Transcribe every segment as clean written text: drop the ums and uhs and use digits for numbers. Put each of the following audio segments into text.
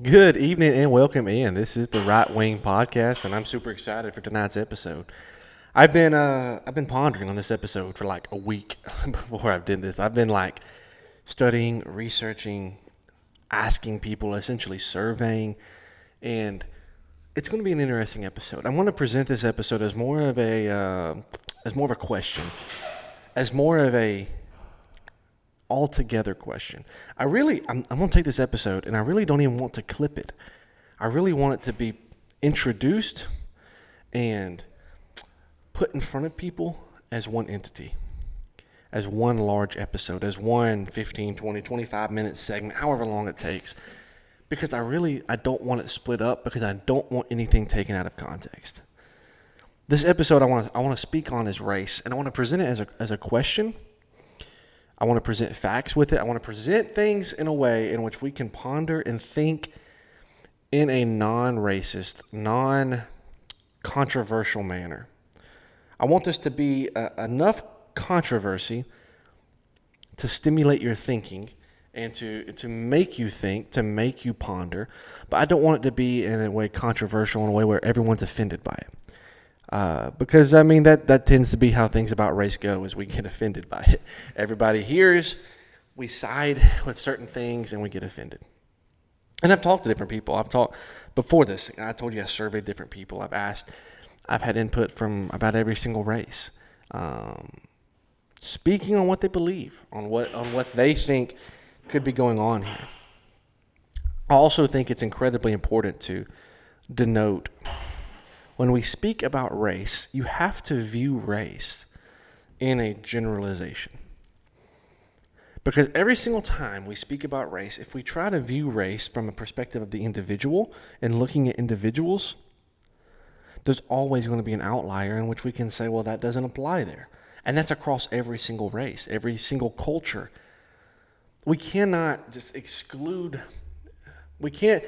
Good evening and welcome in. This is the Right Wing Podcast, and I'm super excited for tonight's episode. I've been pondering on this episode for like a week before I did this. I've been like studying, researching, asking people, essentially surveying, and it's going to be an interesting episode. I want to present this episode as more of a question, as more of a altogether question. I'm going to take this episode and I really don't even want to clip it. I really want it to be introduced and put in front of people as one entity, as one large episode, as one 15, 20, 25-minute segment, however long it takes. Because I don't want it split up because I don't want anything taken out of context. This episode I want to speak on is race, and I want to present it as a question. I want to present facts with it. I want to present things in a way in which we can ponder and think in a non-racist, non-controversial manner. I want this to be enough controversy to stimulate your thinking and to make you think, to make you ponder. But I don't want it to be in a way controversial, in a way where everyone's offended by it. Because that tends to be how things about race go, is we get offended by it. Everybody hears, we side with certain things, and we get offended. And I've talked to different people. Before this, I told you I surveyed different people. I've had input from about every single race, speaking on what they believe, on what they think could be going on here. I also think it's incredibly important to denote, when we speak about race, you have to view race in a generalization. Because every single time we speak about race, if we try to view race from a perspective of the individual and looking at individuals, there's always going to be an outlier in which we can say, well, that doesn't apply there. And that's across every single race, every single culture. We cannot just we can't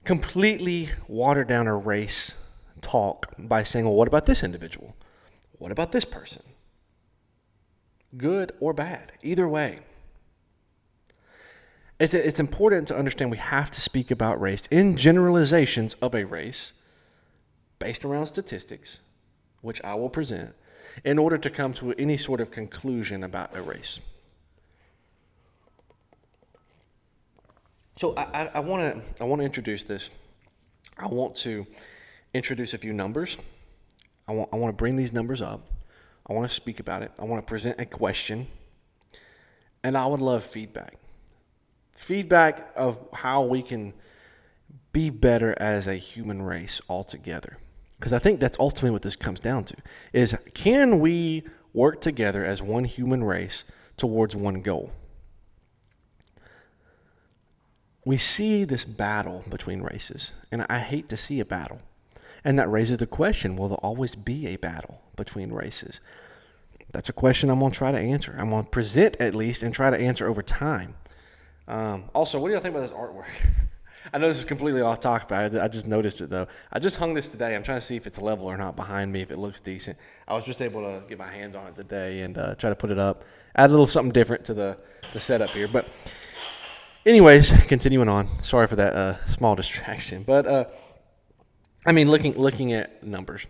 completely water down a race talk by saying, well, what about this individual? What about this person? Good or bad, either way. It's important to understand we have to speak about race in generalizations of a race based around statistics, which I will present, in order to come to any sort of conclusion about a race. So I want to introduce this. I want to introduce a few numbers. I want to bring these numbers up. I want to speak about it. I want to present a question. And I would love feedback. Feedback of how we can be better as a human race altogether. Because I think that's ultimately what this comes down to, is can we work together as one human race towards one goal? We see this battle between races, and I hate to see a battle. And that raises the question, will there always be a battle between races? That's a question I'm going to try to answer. I'm going to present at least and try to answer over time. Also, what do y'all think about this artwork? I know this is completely off topic, but I just noticed it, though. I just hung this today. I'm trying to see if it's level or not behind me, if it looks decent. I was just able to get my hands on it today and try to put it up. Add a little something different to the setup here. But anyways, continuing on. Sorry for that small distraction. But looking at numbers.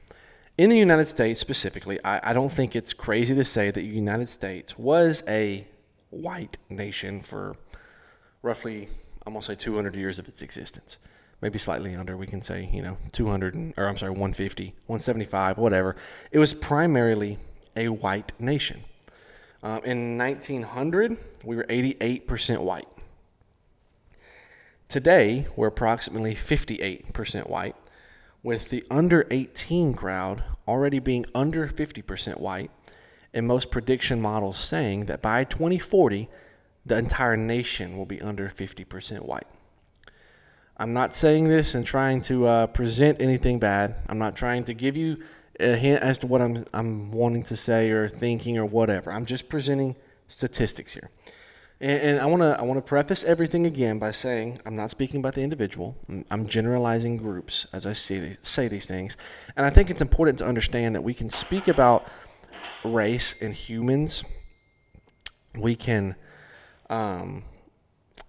In the United States specifically, I don't think it's crazy to say that the United States was a white nation for roughly, I'm going to say 200 years of its existence. Maybe slightly under, we can say, 150, 175, whatever. It was primarily a white nation. In 1900, we were 88% white. Today, we're approximately 58% white, with the under 18 crowd already being under 50% white, and most prediction models saying that by 2040, the entire nation will be under 50% white. I'm not saying this and trying to present anything bad. I'm not trying to give you a hint as to what I'm wanting to say or thinking or whatever. I'm just presenting statistics here. And I want to preface everything again by saying I'm not speaking about the individual. I'm generalizing groups as I say these things. And I think it's important to understand that we can speak about race and humans. We can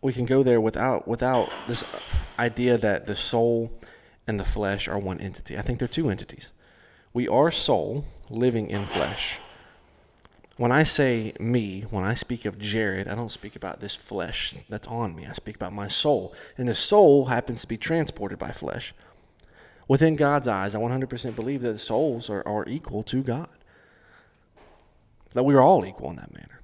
we can go there without this idea that the soul and the flesh are one entity. I think they're two entities. We are soul living in flesh. When I say me, when I speak of Jarrod, I don't speak about this flesh that's on me. I speak about my soul. And the soul happens to be transported by flesh. Within God's eyes, I 100% believe that the souls are equal to God. That we are all equal in that manner.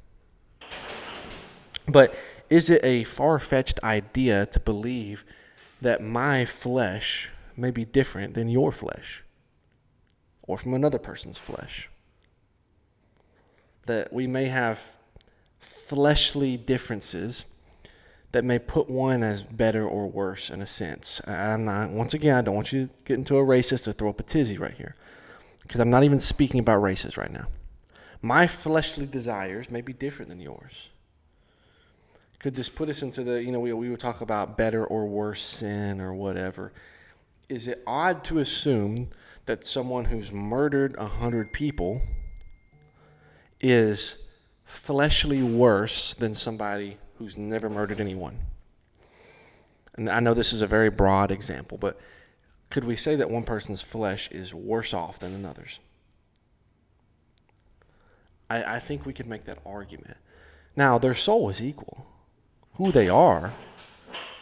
But is it a far-fetched idea to believe that my flesh may be different than your flesh or from another person's flesh? That we may have fleshly differences that may put one as better or worse in a sense. Once again, I don't want you to get into a racist or throw up a tizzy right here, because I'm not even speaking about races right now. My fleshly desires may be different than yours. Could this put us into the, we would talk about better or worse sin or whatever. Is it odd to assume that someone who's murdered 100 people is fleshly worse than somebody who's never murdered anyone? And I know this is a very broad example, but could we say that one person's flesh is worse off than another's? I think we could make that argument. Now, their soul is equal. Who they are,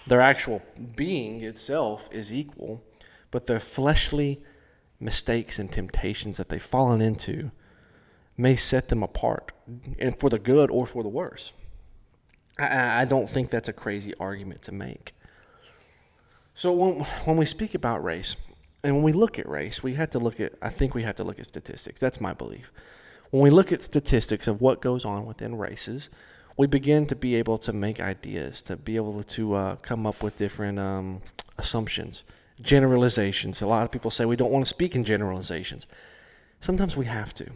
their actual being itself is equal, but their fleshly mistakes and temptations that they've fallen into may set them apart, and for the good or for the worse. I don't think that's a crazy argument to make. So when we speak about race, and when we look at race, we have to look at statistics. That's my belief. When we look at statistics of what goes on within races, we begin to be able to make ideas, to be able to come up with different assumptions, generalizations. A lot of people say we don't want to speak in generalizations. Sometimes we have to,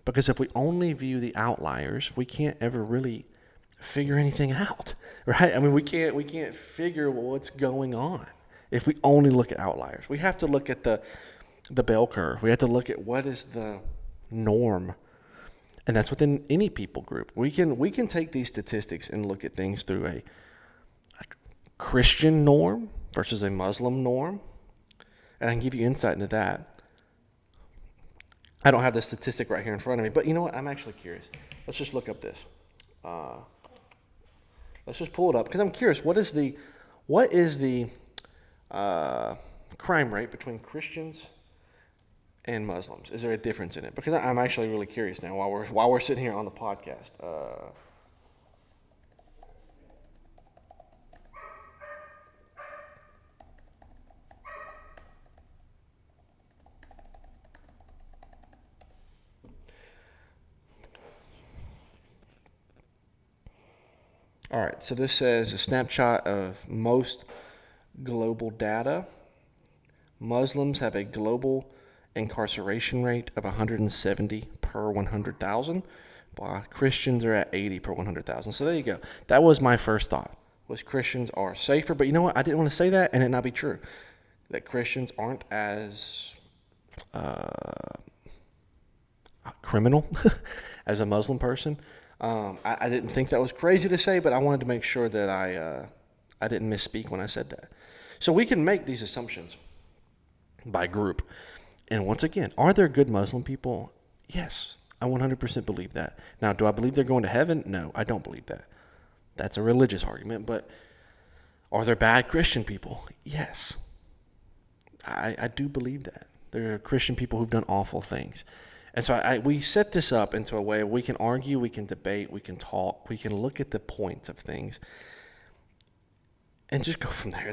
because if we only view the outliers, we can't ever really figure anything out, right? I mean, we can't figure what's going on if we only look at outliers. We have to look at the bell curve. We have to look at what is the norm. And that's within any people group. We can take these statistics and look at things through a Christian norm versus a Muslim norm. And I can give you insight into that. I don't have the statistic right here in front of me, but you know what? I'm actually curious. Let's just look up this. Let's just pull it up because I'm curious. What is the crime rate between Christians and Muslims? Is there a difference in it? Because I'm actually really curious now while we're sitting here on the podcast. All right, so this says a snapshot of most global data. Muslims have a global incarceration rate of 170 per 100,000, while Christians are at 80 per 100,000. So there you go. That was my first thought, was Christians are safer. But you know what? I didn't want to say that and it not be true, that Christians aren't as criminal as a Muslim person. I didn't think that was crazy to say, but I wanted to make sure that I didn't misspeak when I said that. So we can make these assumptions by group. And once again, are there good Muslim people? Yes, I 100% believe that. Now, do I believe they're going to heaven? No, I don't believe that. That's a religious argument. But are there bad Christian people? Yes, I do believe that. There are Christian people who've done awful things. And so we set this up into a way we can argue, we can debate, we can talk, we can look at the points of things and just go from there.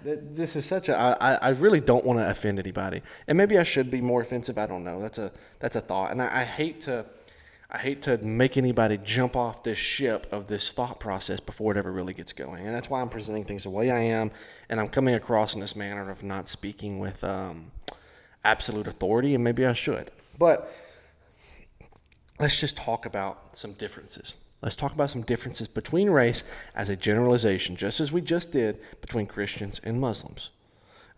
This is such I really don't want to offend anybody. And maybe I should be more offensive. I don't know. That's a thought. And I hate to make anybody jump off this ship of this thought process before it ever really gets going. And that's why I'm presenting things the way I am. And I'm coming across in this manner of not speaking with absolute authority. And maybe I should. But let's just talk about some differences. Let's talk about some differences between race as a generalization, just as we just did between Christians and Muslims.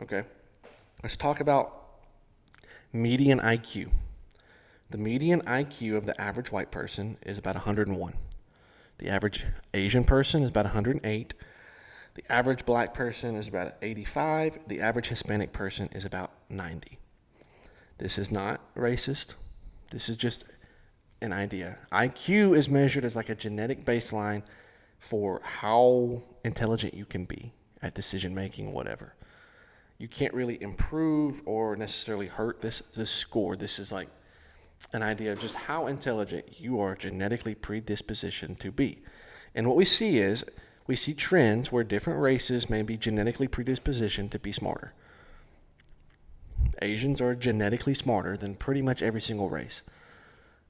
Okay? Let's talk about median IQ. The median IQ of the average white person is about 101. The average Asian person is about 108. The average black person is about 85. The average Hispanic person is about 90. This is not racist. This is just an idea. IQ is measured as like a genetic baseline for how intelligent you can be at decision making, whatever. You can't really improve or necessarily hurt this score. This is like an idea of just how intelligent you are genetically predispositioned to be. And what we see is we see trends where different races may be genetically predispositioned to be smarter. Asians are genetically smarter than pretty much every single race.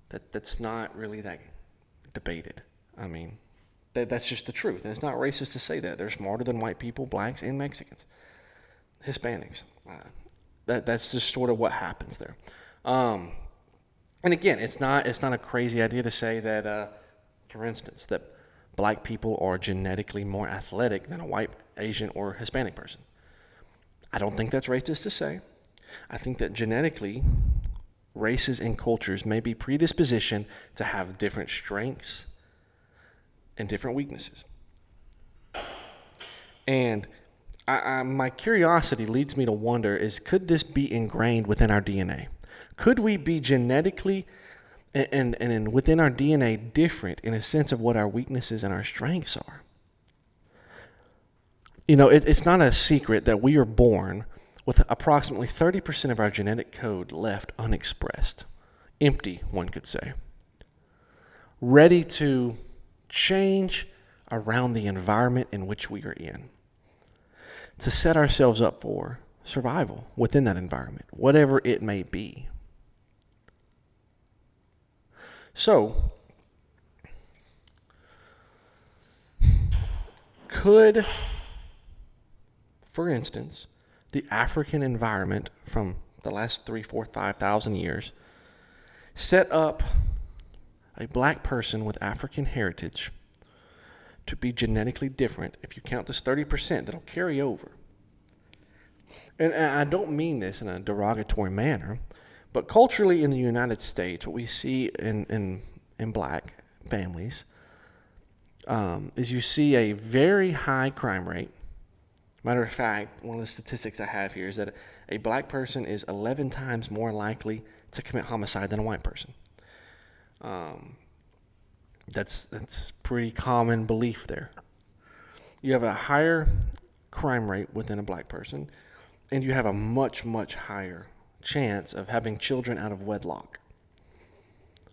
That's not really that debated. I mean, that's just the truth. And it's not racist to say that. They're smarter than white people, blacks, and Mexicans. Hispanics. That's just sort of what happens there. And again, it's not a crazy idea to say that, for instance, that black people are genetically more athletic than a white, Asian, or Hispanic person. I don't think that's racist to say. I think that genetically, races and cultures may be predispositioned to have different strengths and different weaknesses. And my curiosity leads me to wonder could this be ingrained within our DNA? Could we be genetically and within our DNA different in a sense of what our weaknesses and our strengths are? You know, it's not a secret that we are born with approximately 30% of our genetic code left unexpressed. Empty, one could say. Ready to change around the environment in which we are in. To set ourselves up for survival within that environment, whatever it may be. So, could, for instance, the African environment from the last 3, 4, 5,000 years set up a black person with African heritage to be genetically different if you count this 30% that'll carry over? And I don't mean this in a derogatory manner, but culturally in the United States, what we see in black families is you see a very high crime rate. Matter of fact, one of the statistics I have here is that a black person is 11 times more likely to commit homicide than a white person. That's pretty common belief there. You have a higher crime rate within a black person, and you have a much, much higher chance of having children out of wedlock.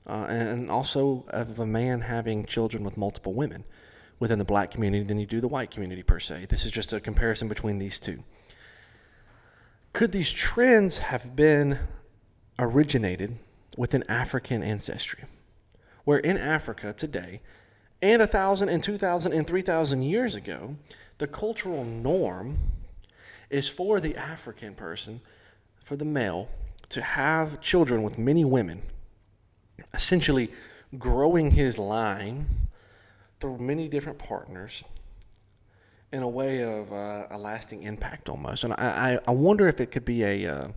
And also of a man having children with multiple women within the black community than you do the white community per se. This is just a comparison between these two. Could these trends have been originated within African ancestry? Where in Africa today, and 1,000 and 2,000 and 3,000 years ago, the cultural norm is for the African person, for the male, to have children with many women, essentially growing his line through many different partners in a way of a lasting impact almost. And I wonder if it could be a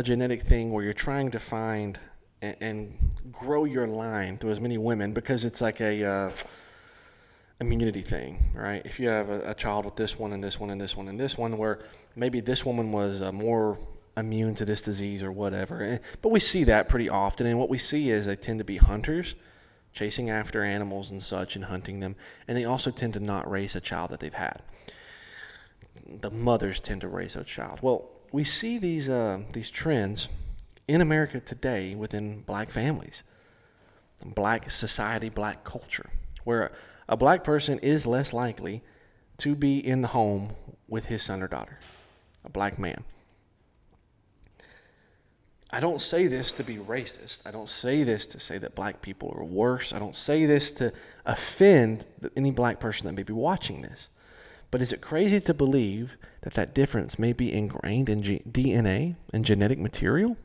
genetic thing where you're trying to find and grow your line through as many women, because it's like a immunity thing, right? If you have a child with this one and this one and this one and this one, where maybe this woman was more immune to this disease or whatever. But we see that pretty often, and what we see is they tend to be hunters, chasing after animals and such and hunting them, and they also tend to not raise a child that they've had. The mothers tend to raise a child. Well, we see these trends in America today within black families, black society, black culture, where a black person is less likely to be in the home with his son or daughter, a black man. I don't say this to be racist. I don't say this to say that black people are worse. I don't say this to offend any black person that may be watching this. But is it crazy to believe that that difference may be ingrained in DNA and genetic material?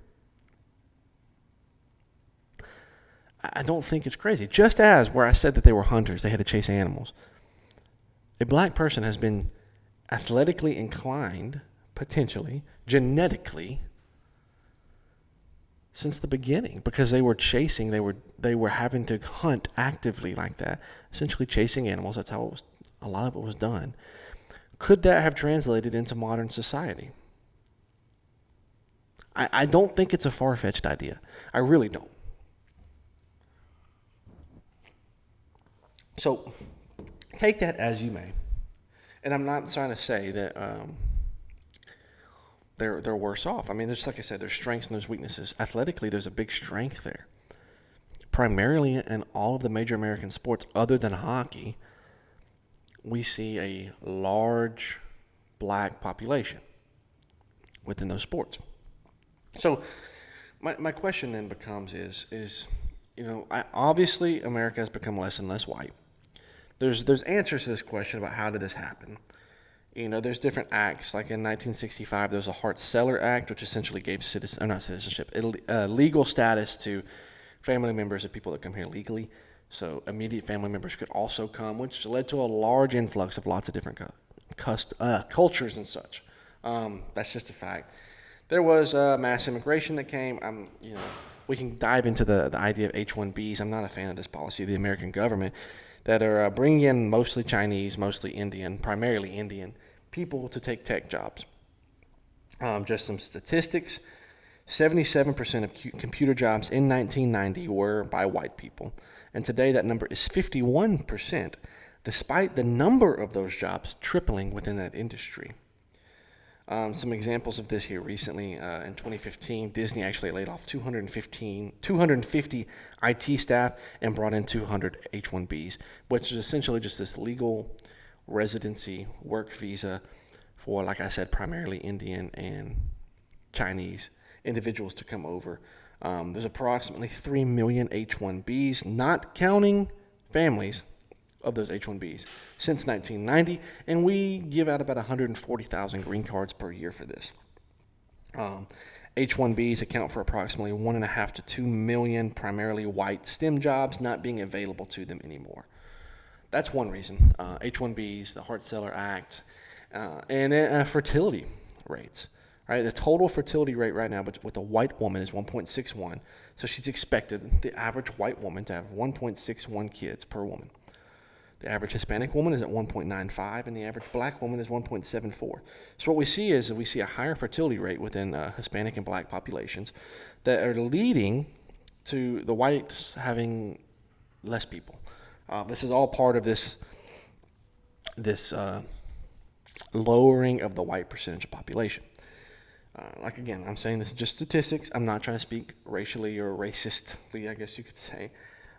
I don't think it's crazy. Just as where I said that they were hunters, they had to chase animals. A black person has been athletically inclined, potentially, genetically, since the beginning, because they were chasing, they were having to hunt actively like that, essentially chasing animals. That's how it was a lot of it was done. Could that have translated into modern society? I don't think it's a far-fetched idea. I really don't. So take that as you may. And I'm not trying to say that they're worse off. I mean, there's, like I said, there's strengths and there's weaknesses. Athletically, there's a big strength there. Primarily in all of the major American sports, other than hockey, we see a large black population within those sports. So my question then becomes is obviously America has become less and less white. There's answers to this question about how did this happen. There's different acts. Like in 1965, there was a Hart-Celler Act, which essentially gave legal status to family members of people that come here legally. So immediate family members could also come, which led to a large influx of lots of different cultures and such. That's just a fact. There was mass immigration that came. We can dive into the idea of H-1Bs. I'm not a fan of this policy of the American government that are bringing in mostly Chinese, mostly Indian, primarily Indian people to take tech jobs. Just some statistics. 77% of computer jobs in 1990 were by white people. And today that number is 51%, despite the number of those jobs tripling within that industry. Some examples of this here recently. In 2015, Disney actually laid off 250 IT staff and brought in 200 H-1Bs, which is essentially just this legal residency work visa for, like I said, primarily Indian and Chinese individuals to come over. There's approximately 3 million H-1Bs, not counting families of those H-1Bs, since 1990, and we give out about 140,000 green cards per year for this. H-1Bs account for approximately 1.5 to 2 million primarily white STEM jobs not being available to them anymore. That's one reason. H-1Bs, the Hart-Celler Act, and then fertility rates. Right, the total fertility rate right now with a white woman is 1.61. So she's expected, the average white woman, to have 1.61 kids per woman. The average Hispanic woman is at 1.95, and the average black woman is 1.74. So what we see is we see a higher fertility rate within Hispanic and black populations that are leading to the whites having less people. This is all part of this lowering of the white percentage of population. Again, I'm saying this is just statistics. I'm not trying to speak racially or racistly, I guess you could say.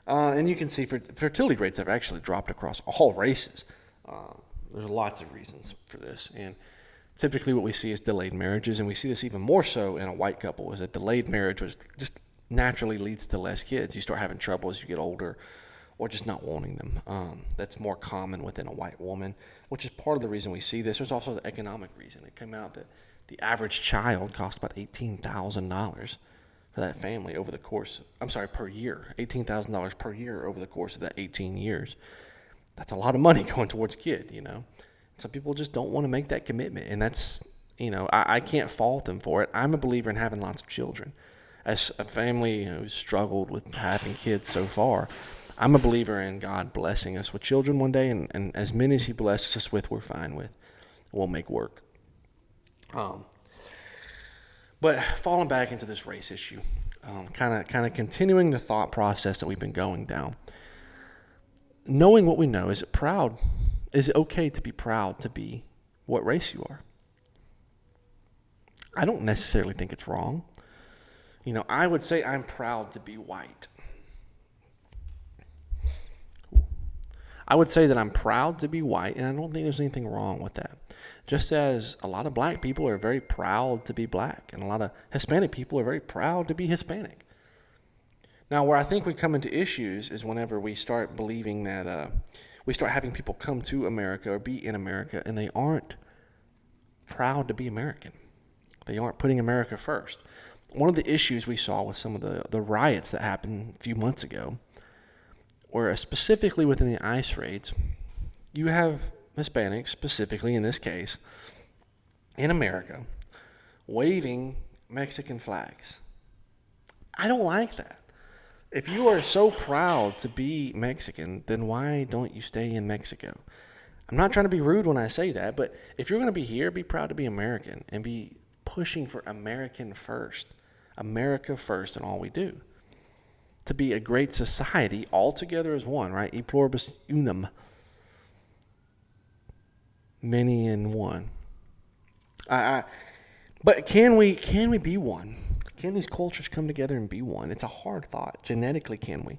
And you can see fertility rates have actually dropped across all races. There's lots of reasons for this. And typically what we see is delayed marriages, and we see this even more so in a white couple, is that delayed marriage was just naturally leads to less kids. You start having trouble as you get older or just not wanting them. That's more common within a white woman, which is part of the reason we see this. There's also the economic reason. It came out that the average child cost about $18,000 for that family per year. $18,000 per year over the course of that 18 years. That's a lot of money going towards a kid, Some people just don't want to make that commitment, and that's, I can't fault them for it. I'm a believer in having lots of children. As a family who's struggled with having kids so far, I'm a believer in God blessing us with children one day, and as many as He blesses us with, we're fine with. We'll make work. But falling back into this race issue, kind of continuing the thought process that we've been going down. Knowing what we know, is it okay to be proud to be what race you are? I don't necessarily think it's wrong. I would say I'm proud to be white. I would say that I'm proud to be white, and I don't think there's anything wrong with that. Just as a lot of black people are very proud to be black, and a lot of Hispanic people are very proud to be Hispanic. Now, where I think we come into issues is whenever we start believing that we start having people come to America or be in America, and they aren't proud to be American. They aren't putting America first. One of the issues we saw with some of the riots that happened a few months ago, where specifically within the ICE raids, you have Hispanics, specifically in this case, in America, waving Mexican flags. I don't like that. If you are so proud to be Mexican, then why don't you stay in Mexico? I'm not trying to be rude when I say that, but if you're going to be here, be proud to be American and be pushing for America first in all we do. To be a great society all together as one, right? E pluribus unum. Many in one. But can we be one? Can these cultures come together and be one? It's a hard thought. Genetically, can we?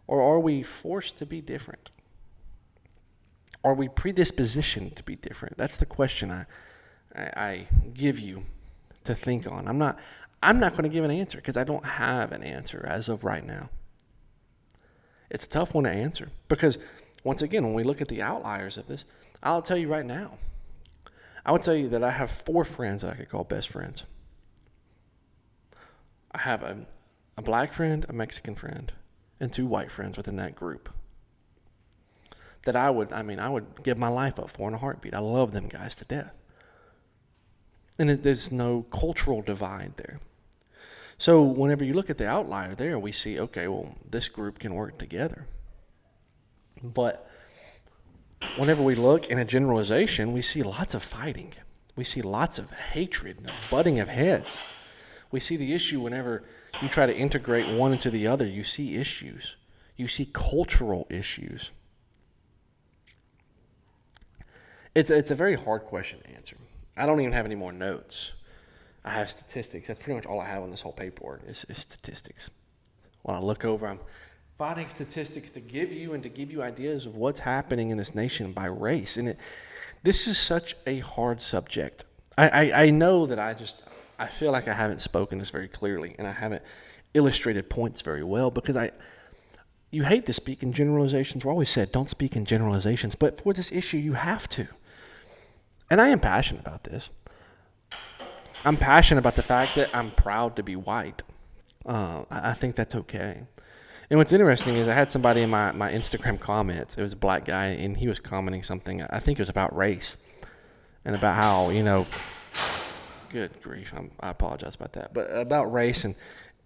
Or are we forced to be different? Are we predispositioned to be different? That's the question I give you to think on. I'm not going to give an answer because I don't have an answer as of right now. It's a tough one to answer because, once again, when we look at the outliers of this, I'll tell you right now, I would tell you that I have 4 friends that I could call best friends. I have a black friend, a Mexican friend, and 2 white friends within that group that I would give my life up for in a heartbeat. I love them guys to death. And there's no cultural divide there. So whenever you look at the outlier there, we see, okay, well, this group can work together. But whenever we look in a generalization, we see lots of fighting. We see lots of hatred, butting of heads. We see the issue whenever you try to integrate one into the other. You see issues. You see cultural issues. It's a very hard question to answer. I don't even have any more notes. I have statistics. That's pretty much all I have on this whole paperwork is statistics. When I look over, I'm finding statistics to give you ideas of what's happening in this nation by race. And this is such a hard subject. I know that I feel like I haven't spoken this very clearly and I haven't illustrated points very well because you hate to speak in generalizations. We're always said don't speak in generalizations, but for this issue you have to. And I am passionate about this. I'm passionate about the fact that I'm proud to be white. I think that's okay. And what's interesting is I had somebody in my Instagram comments. It was a black guy, and he was commenting something. I think it was about race and about how, good grief, I apologize about that. But about race,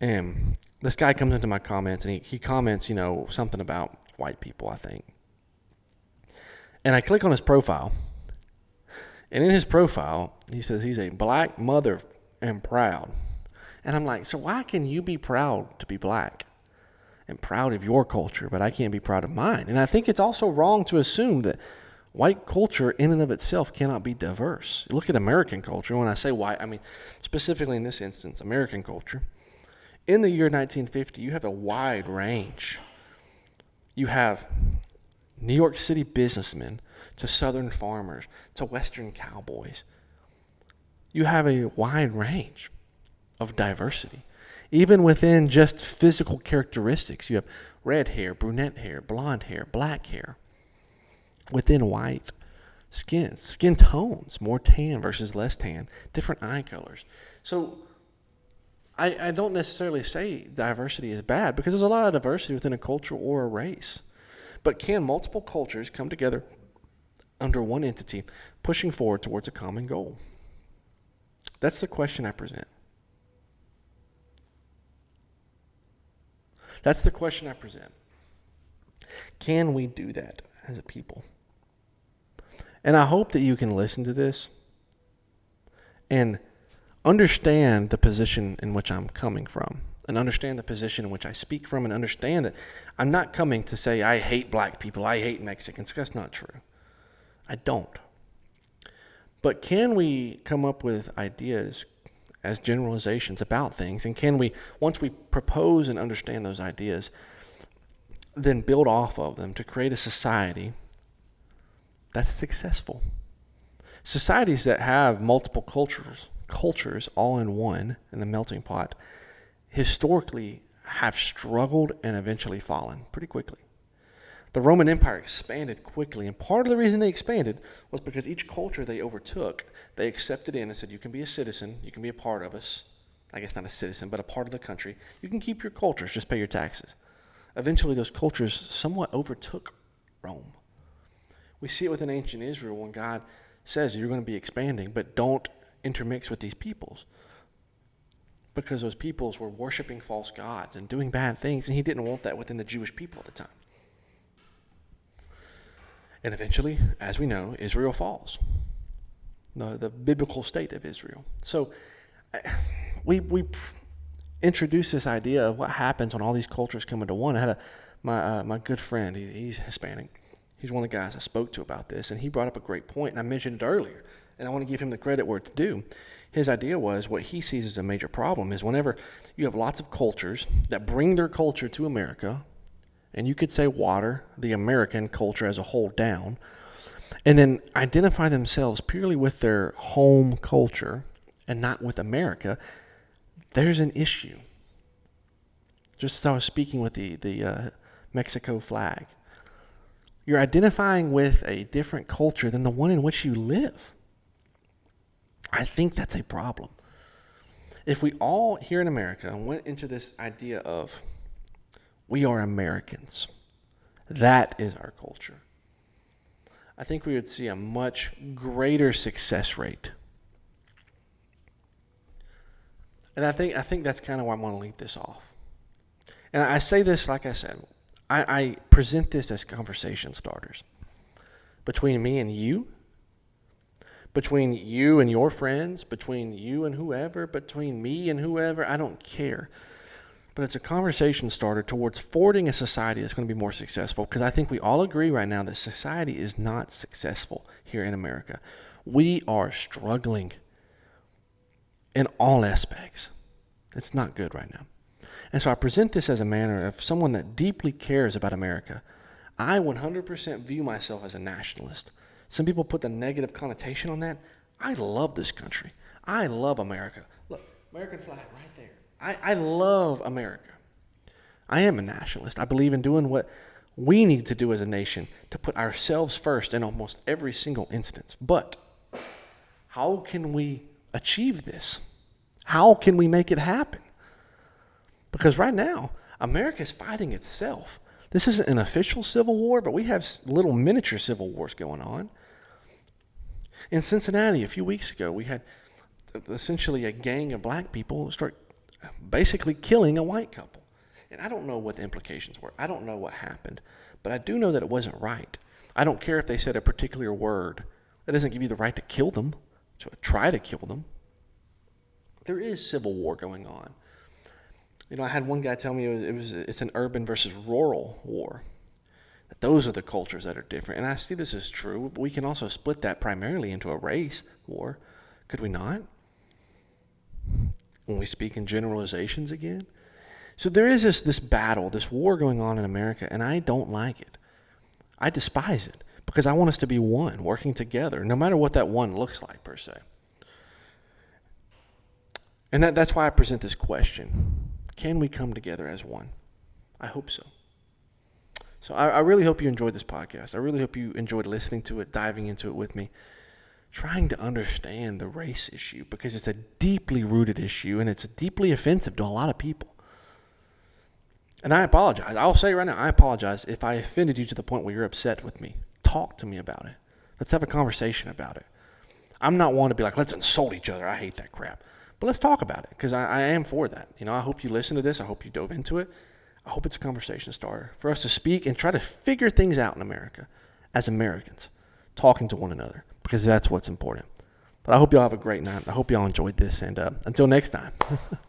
and this guy comes into my comments, and he comments, something about white people, I think. And I click on his profile. And in his profile, he says he's a black mother and proud. And I'm like, so why can you be proud to be black and proud of your culture, but I can't be proud of mine? And I think it's also wrong to assume that white culture in and of itself cannot be diverse. Look at American culture. When I say white, I mean specifically in this instance, American culture. In the year 1950, you have a wide range. You have New York City businessmen to Southern farmers, to Western cowboys. You have a wide range of diversity. Even within just physical characteristics, you have red hair, brunette hair, blonde hair, black hair. Within white, skin tones, more tan versus less tan, different eye colors. So I don't necessarily say diversity is bad because there's a lot of diversity within a culture or a race. But can multiple cultures come together under one entity, pushing forward towards a common goal? That's the question I present. That's the question I present. Can we do that as a people? And I hope that you can listen to this and understand the position in which I'm coming from, and understand the position in which I speak from, and understand that I'm not coming to say I hate black people, I hate Mexicans. That's not true. I don't. But can we come up with ideas as generalizations about things? And can we, once we propose and understand those ideas, then build off of them to create a society that's successful? Societies that have multiple cultures all in one, in the melting pot, historically have struggled and eventually fallen pretty quickly. The Roman Empire expanded quickly, and part of the reason they expanded was because each culture they overtook, they accepted in and said, you can be a citizen, you can be a part of us. I guess not a citizen, but a part of the country. You can keep your cultures, just pay your taxes. Eventually, those cultures somewhat overtook Rome. We see it within ancient Israel when God says you're going to be expanding, but don't intermix with these peoples. Because those peoples were worshiping false gods and doing bad things, and he didn't want that within the Jewish people at the time. And eventually, as we know, Israel falls. The biblical state of Israel. So we introduced this idea of what happens when all these cultures come into one. I had my good friend, he's Hispanic. He's one of the guys I spoke to about this, and he brought up a great point, and I mentioned it earlier, and I want to give him the credit where it's due. His idea was what he sees as a major problem is whenever you have lots of cultures that bring their culture to America, and you could say water the American culture as a whole down, and then identify themselves purely with their home culture and not with America, there's an issue. Just as I was speaking with the Mexico flag, you're identifying with a different culture than the one in which you live. I think that's a problem. If we all here in America went into this idea of we are Americans, that is our culture, I think we would see a much greater success rate. And I think that's kind of why I want to leave this off. And I say this, like I said, I present this as conversation starters between me and you, between you and your friends, between you and whoever, between me and whoever, I don't care. But it's a conversation starter towards forwarding a society that's going to be more successful, because I think we all agree right now that society is not successful here in America. We are struggling in all aspects. It's not good right now. And so I present this as a manner of someone that deeply cares about America. I 100% view myself as a nationalist. Some people put the negative connotation on that. I love this country. I love America. Look, American flag right there. I love America. I am a nationalist. I believe in doing what we need to do as a nation to put ourselves first in almost every single instance. But how can we achieve this? How can we make it happen? Because right now, America is fighting itself. This isn't an official civil war, but we have little miniature civil wars going on. In Cincinnati, a few weeks ago, we had essentially a gang of black people start basically killing a white couple. And I don't know what the implications were. I don't know what happened. But I do know that it wasn't right. I don't care if they said a particular word. That doesn't give you the right to kill them, to try to kill them. There is civil war going on. You know, I had one guy tell me it's an urban versus rural war. That those are the cultures that are different. And I see this as true, but we can also split that primarily into a race war. Could we not? When we speak in generalizations again. So there is this battle, this war going on in America, and I don't like it. I despise it because I want us to be one, working together, no matter what that one looks like per se. And that's why I present this question. Can we come together as one? I hope so. So I really hope you enjoyed this podcast. I really hope you enjoyed listening to it, diving into it with me, trying to understand the race issue, because it's a deeply rooted issue and it's deeply offensive to a lot of people. And I apologize. I'll say right now, I apologize if I offended you to the point where you're upset with me. Talk to me about it. Let's have a conversation about it. I'm not one to be like, let's insult each other. I hate that crap. But let's talk about it, because I am for that. You know, I hope you listen to this. I hope you dove into it. I hope it's a conversation starter for us to speak and try to figure things out in America as Americans, talking to one another, because that's what's important. But I hope y'all have a great night. I hope y'all enjoyed this, and until next time.